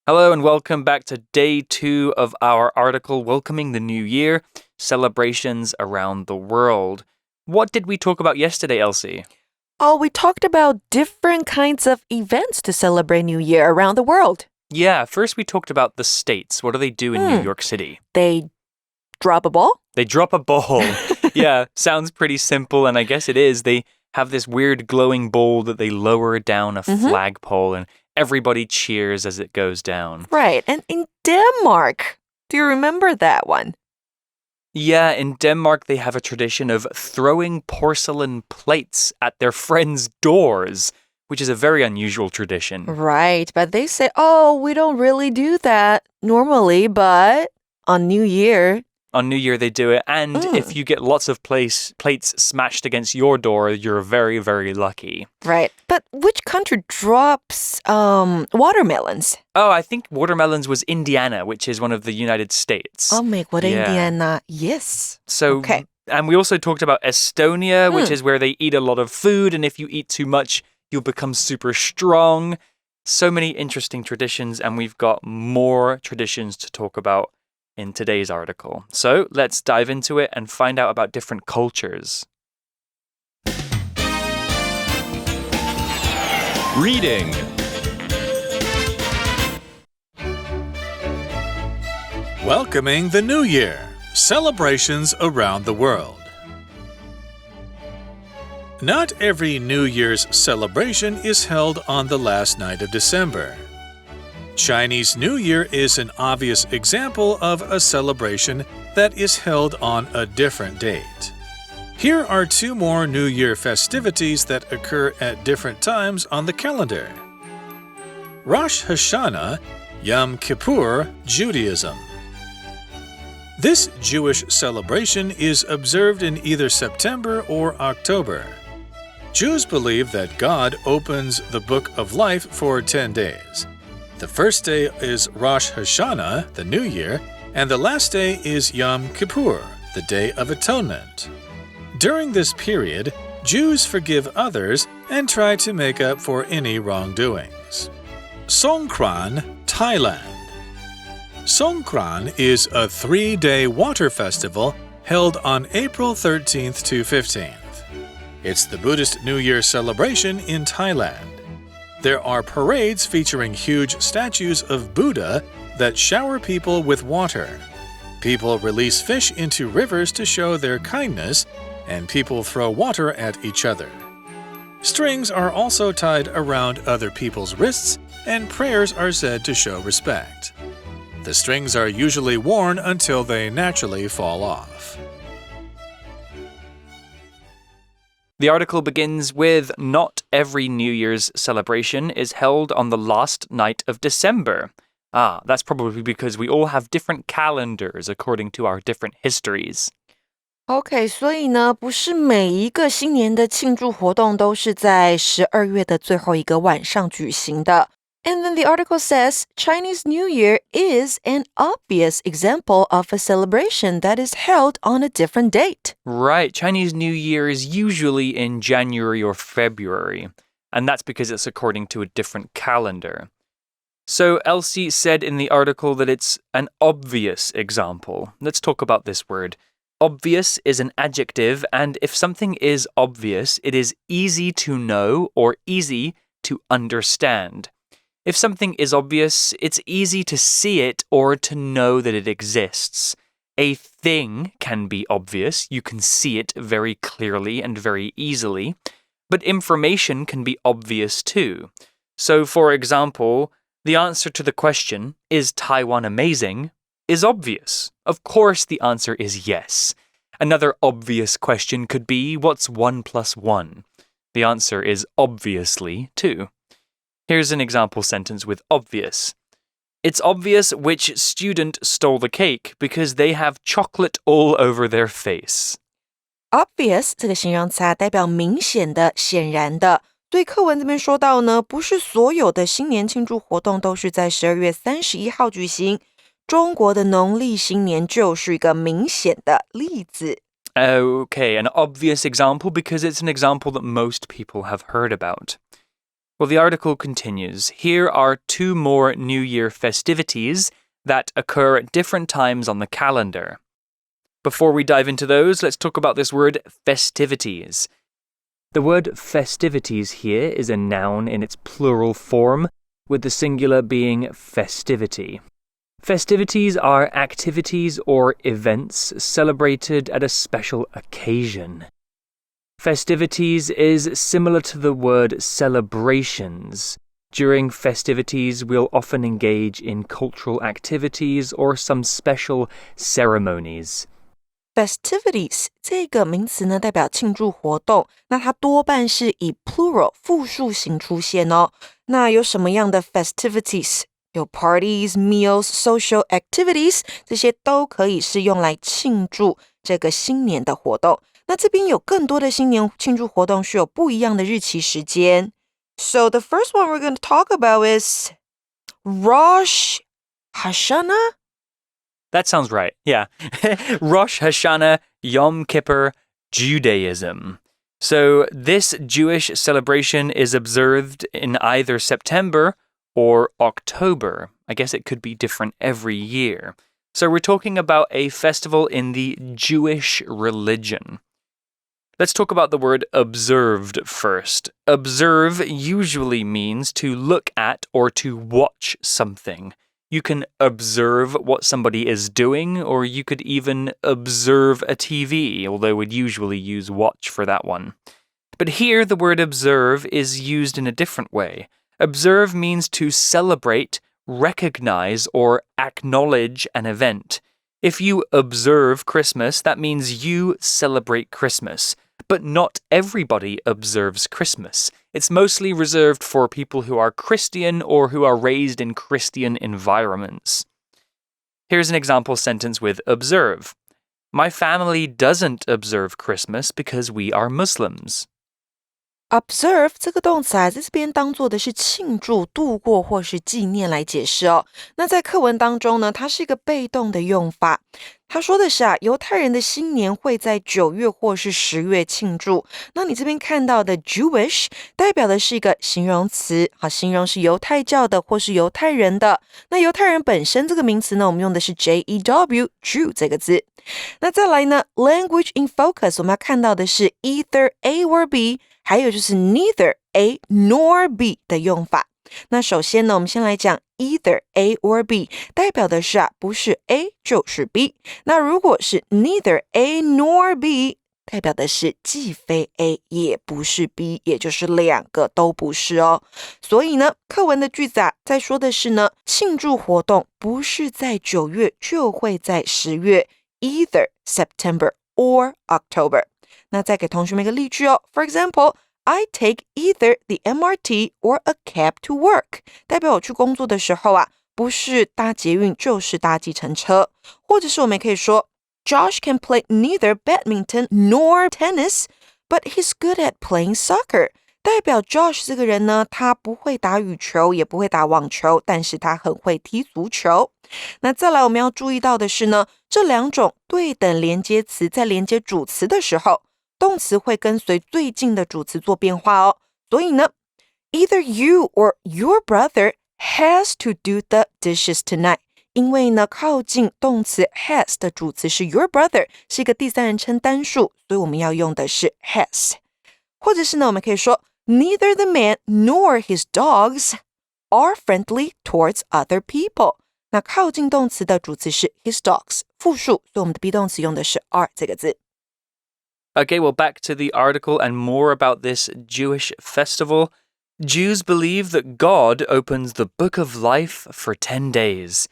Hello and welcome back to day 2 of our article welcoming the new year, celebrations around the world. What did we talk about yesterday, Elsie? Oh, we talked about different kinds of events to celebrate New Year around the world. Yeah, first we talked about the states. What do they do in New York City? They drop a ball? They drop a ball. Yeah, sounds pretty simple, and I guess it is. They have this weird glowing ball that they lower down a flagpole, and everybody cheers as it goes down. Right, and in Denmark, do you remember that one? Yeah, in Denmark, they have a tradition of throwing porcelain plates at their friends' doors, which is a very unusual tradition. Right, but they say, we don't really do that normally, but on New Year... On New Year, they do it, and if you get lots of plates smashed against your door, you're very, very lucky. Right, but which country drops watermelons? Oh, I think watermelons was Indiana, which is one of the United States.美国的 Indiana, yes. So, okay. And we also talked about Estonia, which is where they eat a lot of food, and if you eat too much, you'll become super strong. So many interesting traditions, and we've got more traditions to talk about in today's article. So let's dive into it and find out about different cultures. Reading. Welcoming the New Year. Celebrations around the world. Not every New Year's celebration is held on the last night of December. Chinese New Year is an obvious example of a celebration that is held on a different date. Here are 2 more New Year festivities that occur at different times on the calendar. Rosh Hashanah, Yom Kippur, Judaism. This Jewish celebration is observed in either September or October. Jews believe that God opens the book of life for 10 days. The first day is Rosh Hashanah, the New Year, and the last day is Yom Kippur, the Day of Atonement. During this period, Jews forgive others and try to make up for any wrongdoings. Songkran Thailand. Songkran is a 3-day water festival held on April 13th to 15th. It's the Buddhist New Year celebration in Thailand. There are parades featuring huge statues of Buddha that shower people with water. People release fish into rivers to show their kindness, and people throw water at each other. Strings are also tied around other people's wrists, and prayers are said to show respect. The strings are usually worn until they naturally fall off. The article begins with, not every New Year's celebration is held on the last night of December. That's probably because we all have different calendars according to our different histories. OK, 所以呢，不是每一个新年的庆祝活动都是在12月的最后一个晚上举行的。And then the article says, Chinese New Year is an obvious example of a celebration that is held on a different date. Right, Chinese New Year is usually in January or February, and that's because it's according to a different calendar. So Elsie said in the article that it's an obvious example. Let's talk about this word. Obvious is an adjective, and if something is obvious, it is easy to know or easy to understand. If something is obvious, it's easy to see it or to know that it exists. A thing can be obvious. You can see it very clearly and very easily. But information can be obvious too. So, for example, the answer to the question, is Taiwan amazing, is obvious. Of course, the answer is yes. Another obvious question could be, what's 1 plus 1? The answer is obviously 2. Here's an example sentence with obvious. It's obvious which student stole the cake because they have chocolate all over their face. Obvious 这个形容词代表明显的、显然的。所以课文这边说到呢，不是所有的新年庆祝活动都是在12月31号举行。中国的农历新年就是一个明显的例子。Okay, an obvious example because it's an example that most people have heard about. Well, the article continues. Here are two more New Year festivities that occur at different times on the calendar. Before we dive into those, let's talk about this word festivities. The word festivities here is a noun in its plural form, with the singular being festivity. Festivities are activities or events celebrated at a special occasion. Festivities is similar to the word celebrations. During festivities, we'll often engage in cultural activities or some special ceremonies. Festivities 这个名词呢，代表庆祝活动，那它多半是以 plural 复数形出现哦。那有什么样的 festivities？ 有 parties, meals, social activities， 这些都可以是用来庆祝这个新年的活动。那这边有更多的新年庆祝活动是有不一样的日期时间。So the first one we're going to talk about is Rosh Hashanah. That sounds right, yeah. Rosh Hashanah, Yom Kippur, Judaism. So this Jewish celebration is observed in either September or October. I guess it could be different every year. So we're talking about a festival in the Jewish religion. Let's talk about the word observed first. Observe usually means to look at or to watch something. You can observe what somebody is doing, or you could even observe a TV, although we'd usually use watch for that one. But here, the word observe is used in a different way. Observe means to celebrate, recognize, or acknowledge an event. If you observe Christmas, that means you celebrate Christmas. But not everybody observes Christmas. It's mostly reserved for people who are Christian or who are raised in Christian environments. Here's an example sentence with observe. My family doesn't observe Christmas because we are Muslims. Observe 这个动词啊，在这边当做的是庆祝、度过或是纪念来解释哦。那在课文当中呢，它是一个被动的用法。他说的是啊，犹太人的新年会在9月或是10月庆祝。那你这边看到的 Jewish 代表的是一个形容词，好，形容是犹太教的或是犹太人的。那犹太人本身这个名词呢，我们用的是 Jew Jew 这个字。那再来呢 ，language in focus 我们要看到的是 either A or B。还有就是 neither A nor B 的用法。那首先呢，我们先来讲 either A or B， 代表的是啊，不是 A 就是 B。那如果是 neither A nor B， 代表的是既非 A 也不是 B， 也就是两个都不是哦。所以呢，课文的句子啊，在说的是呢，庆祝活动不是在9月，就会在10月 ，either September or October。那再给同学们一个例句哦 ，For example, I take either the MRT or a cab to work。代表我去工作的时候啊，不是搭捷运就是搭计程车，或者是我们也可以说 ，Josh can play neither badminton nor tennis, but he's good at playing soccer。代表 Josh 这个人呢，他不会打羽球，也不会打网球，但是他很会踢足球。那再来我们要注意到的是呢，这两种对等连接词在连接主词的时候，动词会跟随最近的主词做变化哦。所以呢 ，either you or your brother has to do the dishes tonight。因为呢，靠近动词 has 的主词是 your brother， 是一个第三人称单数，所以我们要用的是 has。或者是呢，我们可以说 neither the man nor his dogs are friendly towards other people。那靠近动词的主词是 his dogs， 复数，所以我们的 be 动词用的是 are 这个字。Okay, well, back to the article and more about this Jewish festival. Jews believe that God opens the book of life for 10 days.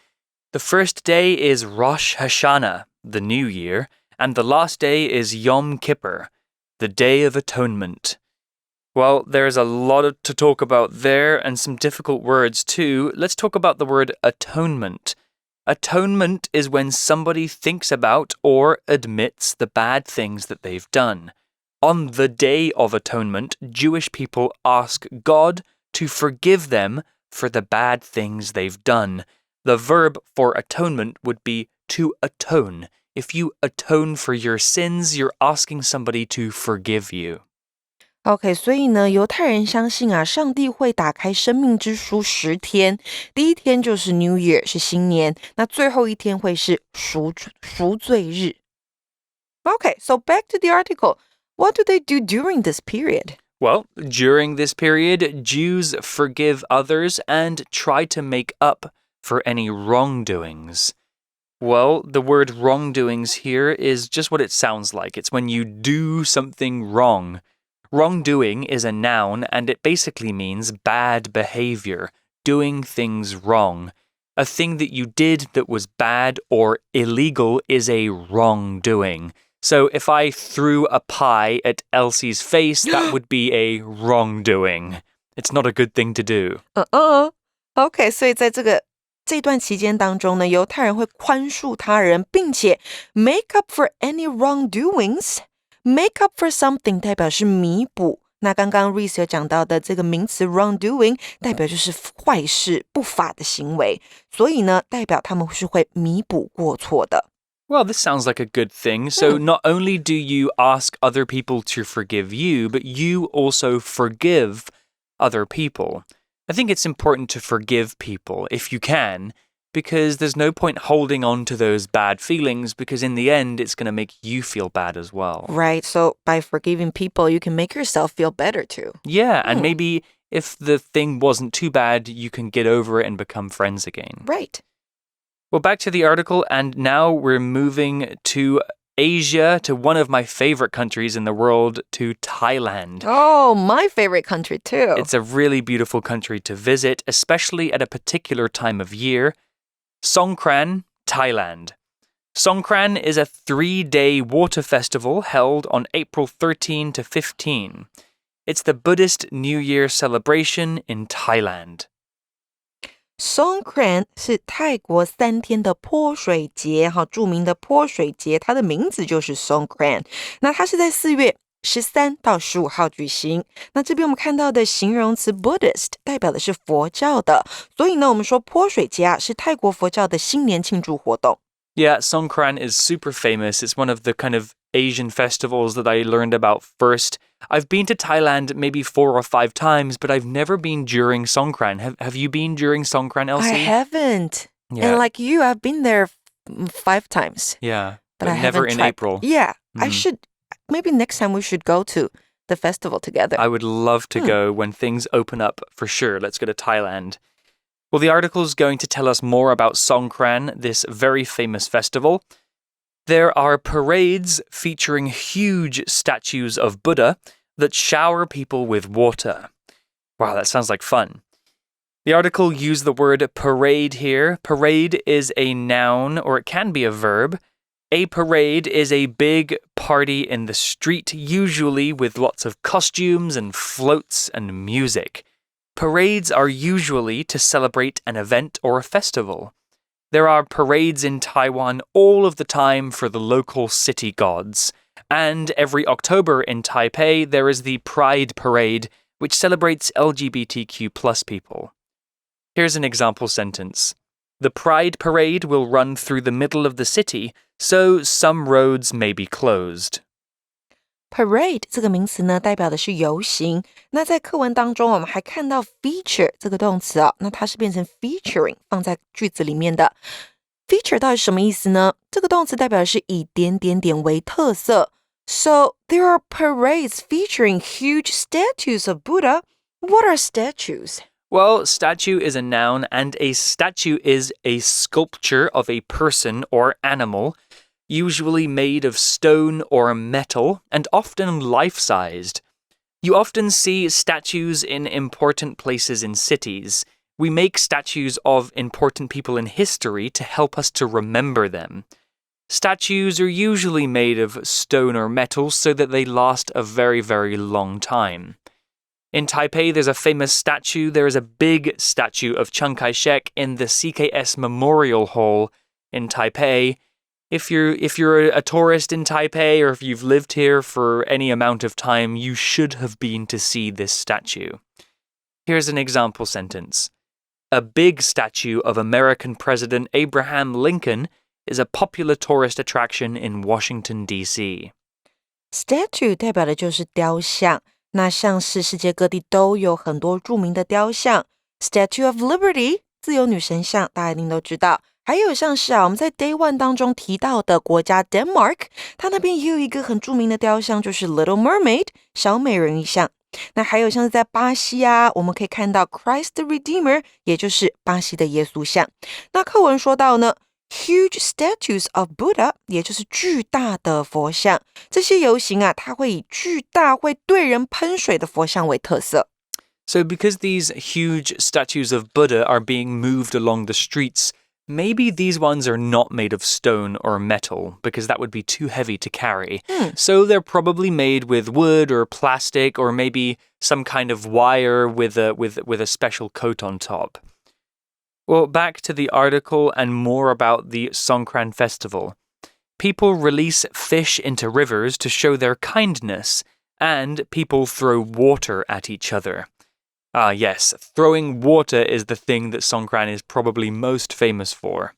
The first day is Rosh Hashanah, the New Year, and the last day is Yom Kippur, the Day of Atonement. Well, there's a lot to talk about there and some difficult words too. Let's talk about the word atonement. Atonement is when somebody thinks about or admits the bad things that they've done. On the Day of Atonement, Jewish people ask God to forgive them for the bad things they've done. The verb for atonement would be to atone. If you atone for your sins, you're asking somebody to forgive you. OK， 所以呢，犹太人相信啊，上帝会打开生命之书10天，第一天就是 New Year， 是新年，那最后一天会是赎罪日。Okay, so back to the article. What do they do during this period? Well, during this period, Jews forgive others and try to make up for any wrongdoings. Well, the word wrongdoings here is just what it sounds like. It's when you do something wrong. Wrongdoing is a noun, and it basically means bad behavior, doing things wrong. A thing that you did that was bad or illegal is a wrongdoing. So if I threw a pie at Elsie's face, that would be a wrongdoing. It's not a good thing to do. OK， 所以在这段期间当中呢，犹太人会宽恕他人，并且 make up for any wrongdoings。Make up for something 代表是弥补。那刚刚 Reese 有讲到的这个名词 wrongdoing 代表就是坏事、不法的行为，所以呢，代表他们是会弥补过错的。Well, this sounds like a good thing. So not only do you ask other people to forgive you, but you also forgive other people. I think it's important to forgive people if you can, because there's no point holding on to those bad feelings, because in the end, it's going to make you feel bad as well. Right, so by forgiving people, you can make yourself feel better too. Yeah, and maybe if the thing wasn't too bad, you can get over it and become friends again. Right. Well, back to the article, and now we're moving to Asia, to one of my favorite countries in the world, to Thailand. Oh, my favorite country too. It's a really beautiful country to visit, especially at a particular time of year. Songkran Thailand. Songkran is a 3-day water festival held on April 13 to 15. It's the Buddhist New Year celebration in Thailand. Songkran 是泰国3天的泼水节，著名的泼水节，它的名字就是 Songkran。那它是在4月13到15号举行。那这边我们看到的形容词 Buddhist 代表的是佛教的，所以呢，我们说泼水节啊是泰国佛教的新年庆祝活动。Yeah, Songkran is super famous. It's one of the kind of Asian festivals that I learned about first. I've been to Thailand maybe 4 or 5 times, but I've never been during Songkran. Have you been during Songkran, Elsie? I haven't. Yeah. And like you, I've been there 5 times. Yeah, but I never in tried. April. Yeah, I should. Maybe next time we should go to the festival together. I would love to go when things open up, for sure. Let's go to Thailand. Well, the article is going to tell us more about Songkran, this very famous festival. There are parades featuring huge statues of Buddha that shower people with water. Wow, that sounds like fun. The article used the word parade here. Parade is a noun, or it can be a verb. A parade is a big party in the street, usually with lots of costumes and floats and music. Parades are usually to celebrate an event or a festival. There are parades in Taiwan all of the time for the local city gods. And every October in Taipei, there is the Pride Parade, which celebrates LGBTQ+ people. Here's an example sentence. The Pride Parade will run through the middle of the city, so some roads may be closed. Parade 这个名词呢，代表的是游行。那在课文当中，我们还看到 feature 这个动词那它是变成 featuring 放在句子里面的。Feature 到底是什么意思呢？这个动词代表的是以点点点为特色。So there are parades featuring huge statues of Buddha. What are statues? Well, statue is a noun, and a statue is a sculpture of a person or animal, usually made of stone or metal, and often life-sized. You often see statues in important places in cities. We make statues of important people in history to help us to remember them. Statues are usually made of stone or metal so that they last a very, very long time. In Taipei, there's a famous statue. There is a big statue of Chiang Kai-shek in the CKS Memorial Hall in Taipei. If you're a tourist in Taipei, or if you've lived here for any amount of time, you should have been to see this statue. Here's an example sentence. A big statue of American President Abraham Lincoln is a popular tourist attraction in Washington, D.C. Statue 代表的就是雕像。那像是世界各地都有很多著名的雕像 Statue of Liberty 自由女神像，大家一定都知道。还有像是我们在 Day One 当中提到的国家 Denmark， 它那边也有一个很著名的雕像，就是 Little Mermaid 小美人鱼像。那还有像是在巴西我们可以看到 Christ the Redeemer， 也就是巴西的耶稣像。那课文说到呢Huge statues of Buddha， 也就是巨大的佛像。这些游行它会以巨大会对人喷水的佛像为特色。So because these huge statues of Buddha are being moved along the streets, maybe these ones are not made of stone or metal because that would be too heavy to carry. So they're probably made with wood or plastic or maybe some kind of wire with a special coat on top. Well, back to the article and more about the Songkran festival. People release fish into rivers to show their kindness, and people throw water at each other. Yes, throwing water is the thing that Songkran is probably most famous for.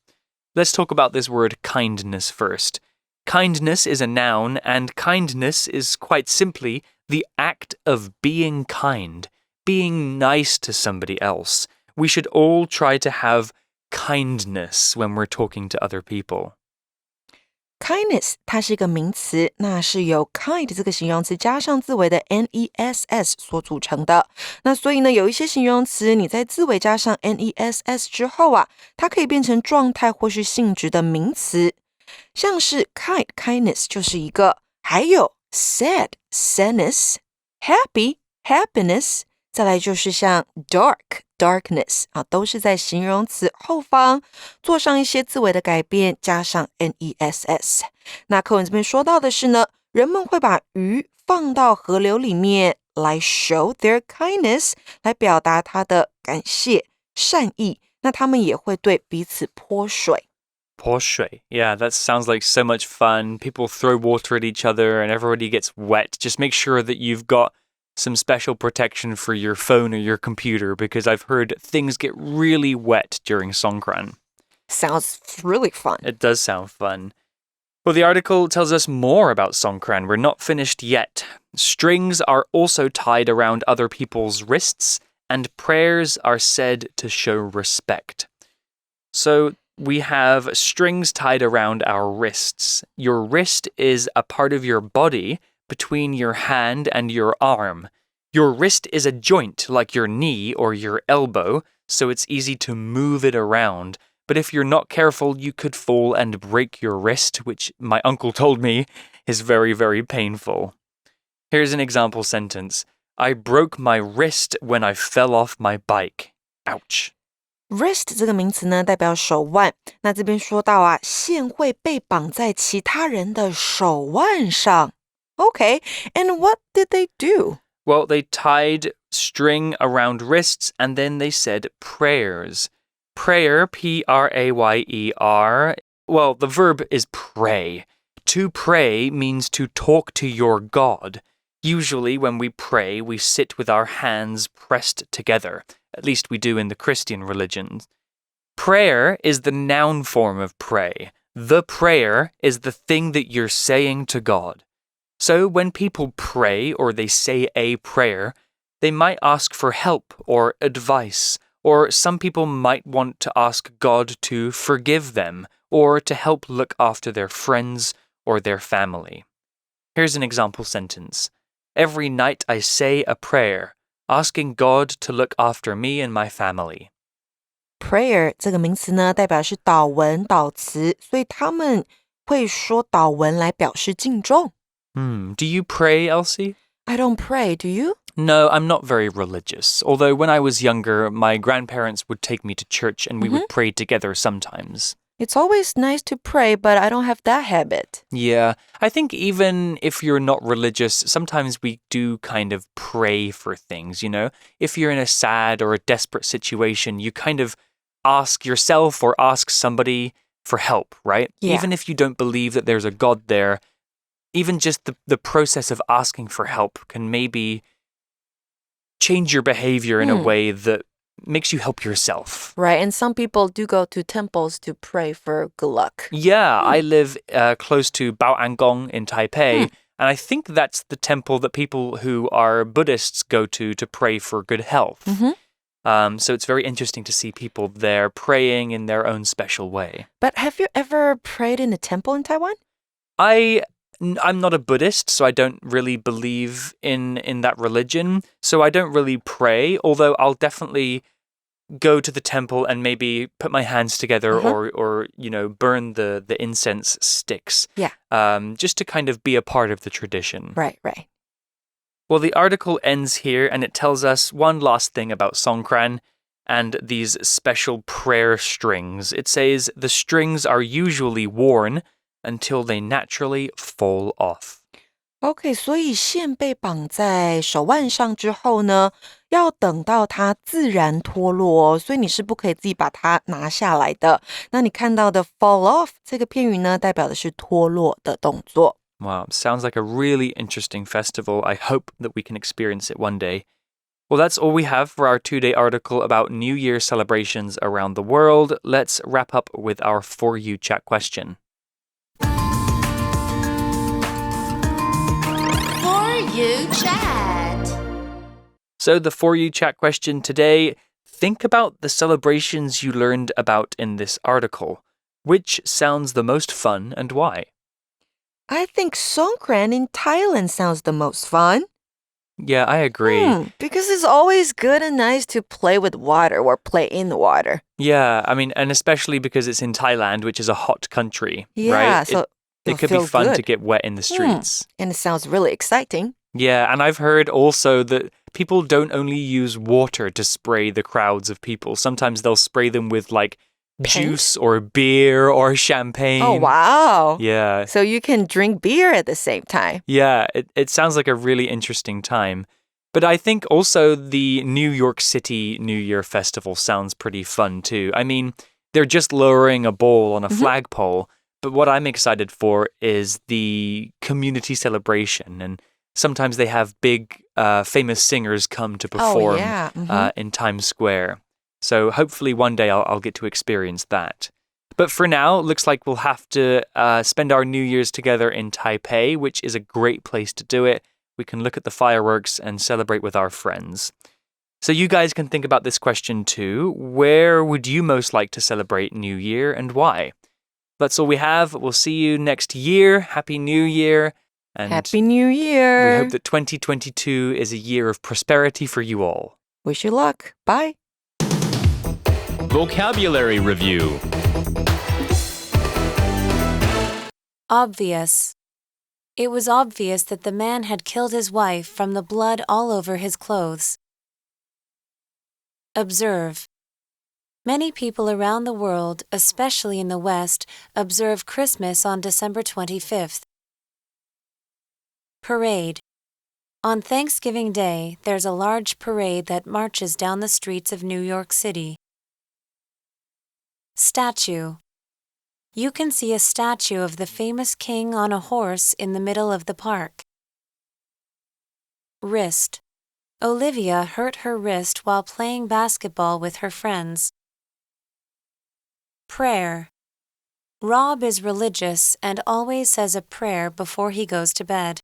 Let's talk about this word kindness first. Kindness is a noun, and kindness is quite simply the act of being kind, being nice to somebody else. We should all try to have kindness when we're talking to other people. Kindness 它是一个名词，那是由 kind 这个形容词加上字尾的 ness 所组成的。那所以呢，有一些形容词你在字尾加上 ness 之后它可以变成状态或是性质的名词，像是 kindness 就是一个，还有 sad sadness， happy happiness， 再来就是像 darkness 都是在形容词后方做上一些字尾的改变，加上 ness。 那课文这边说到的是呢，人们会把鱼放到河流里面来 show their kindness， 来表达他的感谢善意，那他们也会对彼此泼水。泼水. Yeah, that sounds like so much fun. People throw water at each other and everybody gets wet. Just make sure that you've got some special protection for your phone or your computer because I've heard things get really wet during Songkran. Sounds really fun. It does sound fun. Well, the article tells us more about Songkran. We're not finished yet. Strings are also tied around other people's wrists, and prayers are said to show respect. So we have strings tied around our wrists. Your wrist is a part of your body between your hand and your arm. Your wrist is a joint like your knee or your elbow, so it's easy to move it around. But if you're not careful, you could fall and break your wrist, which my uncle told me is very, very painful. Here's an example sentence. I broke my wrist when I fell off my bike. Ouch. Wrist 这个名词呢，代表手腕。那这边说到线会被绑在其他人的手腕上。Okay, and what did they do? Well, they tied string around wrists and then they said prayers. Prayer, P-R-A-Y-E-R. Well, the verb is pray. To pray means to talk to your God. Usually when we pray, we sit with our hands pressed together. At least we do in the Christian religions. Prayer is the noun form of pray. The prayer is the thing that you're saying to God. So when people pray or they say a prayer, they might ask for help or advice, or some people might want to ask God to forgive them or to help look after their friends or their family. Here's an example sentence. Every night I say a prayer, asking God to look after me and my family. Prayer 这个名词呢，代表是祷文、祷词，所以他们会说祷文来表示敬重。Do you pray, Elsie? I don't pray, do you? No, I'm not very religious. Although when I was younger, my grandparents would take me to church and we would pray together sometimes. It's always nice to pray, but I don't have that habit. Yeah, I think even if you're not religious, sometimes we do kind of pray for things, you know? If you're in a sad or a desperate situation, you kind of ask yourself or ask somebody for help, right? Yeah. Even if you don't believe that there's a God there, even just the process of asking for help can maybe change your behavior in a way that makes you help yourself. Right, and some people do go to temples to pray for good luck. Yeah, I live close to Baoangong in Taipei. And I think that's the temple that people who are Buddhists go to pray for good health. So it's very interesting to see people there praying in their own special way. But have you ever prayed in a temple in Taiwan? I'm not a Buddhist, so I don't really believe in that religion. So I don't really pray, although I'll definitely go to the temple and maybe put my hands together or burn the incense sticks. Yeah. Just to kind of be a part of the tradition. Right. Well, the article ends here and it tells us one last thing about Songkran and these special prayer strings. It says the strings are usually worn until they naturally fall off. OK， 所以线被绑在手腕上之后呢，要等到它自然脱落所以你是不可以自己把它拿下来的。那你看到的 fall off 这个片语呢，代表的是脱落的动作。Wow, sounds like a really interesting festival. I hope that we can experience it one day. Well, that's all we have for our 2-day article about New Year celebrations around the world. Let's wrap up with our For You Chat question. You chat. So the For You Chat question today, think about the celebrations you learned about in this article. Which sounds the most fun and why? I think Songkran in Thailand sounds the most fun. Yeah, I agree. Because it's always good and nice to play with water or play in the water. Yeah, I mean, and especially because it's in Thailand, which is a hot country, yeah, right? So it could be fun good. to get wet in the streets. And it sounds really exciting. Yeah, and I've heard also that people don't only use water to spray the crowds of people. Sometimes they'll spray them with like juice or beer or champagne. Oh, wow. Yeah. So you can drink beer at the same time. Yeah, it sounds like a really interesting time. But I think also the New York City New Year Festival sounds pretty fun too. I mean, they're just lowering a bowl on a flagpole. But what I'm excited for is the community celebration. And sometimes they have big famous singers come to perform in Times Square. So hopefully one day I'll get to experience that. But for now, it looks like we'll have to spend our New Year's together in Taipei, which is a great place to do it. We can look at the fireworks and celebrate with our friends. So you guys can think about this question too. Where would you most like to celebrate New Year and why? That's all we have. We'll see you next year. Happy New Year. And Happy New Year. we hope that 2022 is a year of prosperity for you all. Wish you luck. Bye. Vocabulary Review. Obvious. It was obvious that the man had killed his wife from the blood all over his clothes. Observe. Many people around the world, especially in the West, observe Christmas on December 25th. Parade. On Thanksgiving Day, there's a large parade that marches down the streets of New York City. Statue. You can see a statue of the famous king on a horse in the middle of the park. Wrist. Olivia hurt her wrist while playing basketball with her friends. Prayer. Rob is religious and always says a prayer before he goes to bed.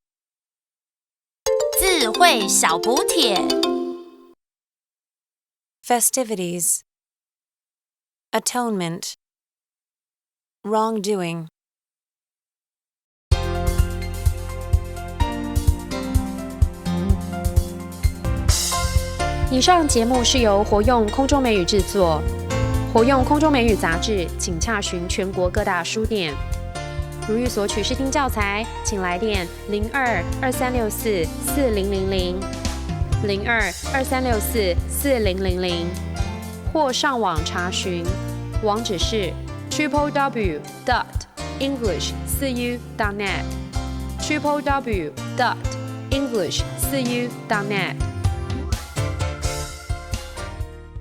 智慧小补帖 Festivities. Atonement. Wrongdoing. 以上节目是由活用空中美语制作，活用空中美语杂志，请洽询全国各大书店。如欲索取试听教材，请来电02-2364-4000 02-2364-4000，或上网查询，网址是 www.english4u.net www.english4u.net